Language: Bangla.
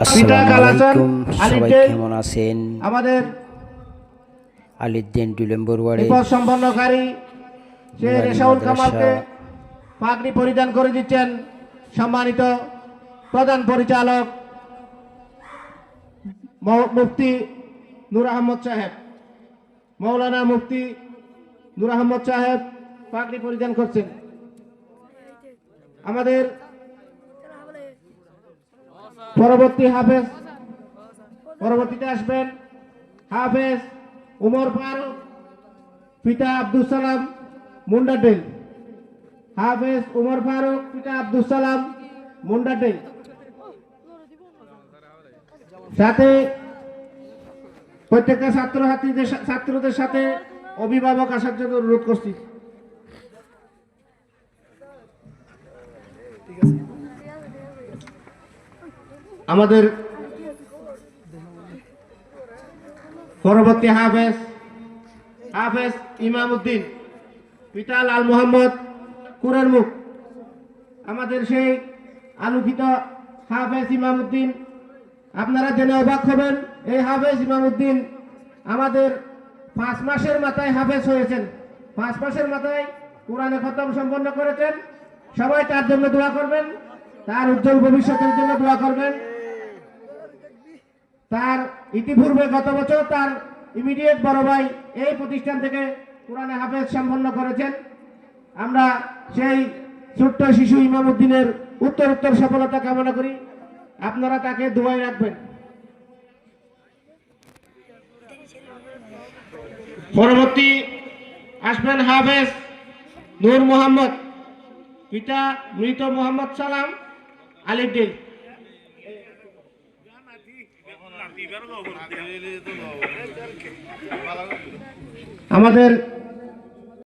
আসসালামু আলাইকুম, সবাই কেমন আছেন? আমাদের আলিউদ্দিন 2 নম্বর ওয়ার্ডে বিপদ সম্পন্নকারী সে রেশাউল কামালকে পাগড়ি পরিধান করে দিচ্ছেন সম্মানিত প্রধান পরিচালক মুফতি নূর আহমদ সাহেব। মৌলানা মুফতি নূর আহমদ সাহেব পাগড়ি পরিধান করছেন। আমাদের পরবর্তীতে আসবেন হাফেজ উমর ফারুক পিতা আব্দুল সালাম মুন্ডাটেল। হাফেজ উমর ফারুক পিতা আব্দুল সালাম মুন্ডাটেল। সাথে প্রত্যেকটা ছাত্রদের সাথে অভিভাবক আসার জন্য অনুরোধ করছি। আমাদের পরবর্তী হাফেজ ইমাম উদ্দিন পিতা লাল মোহাম্মদ কুরের মুখ। আমাদের সেই আলোকিত হাফেজ ইমাম উদ্দিন, আপনারা জেনে অবাক হবেন, এই হাফেজ ইমাম উদ্দিন আমাদের 5 মাসের মাথায় হাফেজ হয়েছেন। 5 মাসের মাথায় কোরআনে খতম সম্পন্ন করেছেন। সবাই তার জন্য দোয়া করবেন, তার উজ্জ্বল ভবিষ্যতের জন্য দোয়া করবেন। তার ইতিপূর্বে গত বছর তার ইমিডিয়েট বড় ভাই এই প্রতিষ্ঠান থেকে কোরআনে হাফেজ সম্পন্ন করেছেন। আমরা সেই ছোট্ট শিশু ইমাম উদ্দিনের উত্তর সফলতা কামনা করি। আপনারা তাকে দোয়ায় রাখবেন। পরবর্তী আসবেন হাফেজ নূর মোহাম্মদ পিতা মৃত মোহাম্মদ সালাম আলিউদ্দিন। আমাদের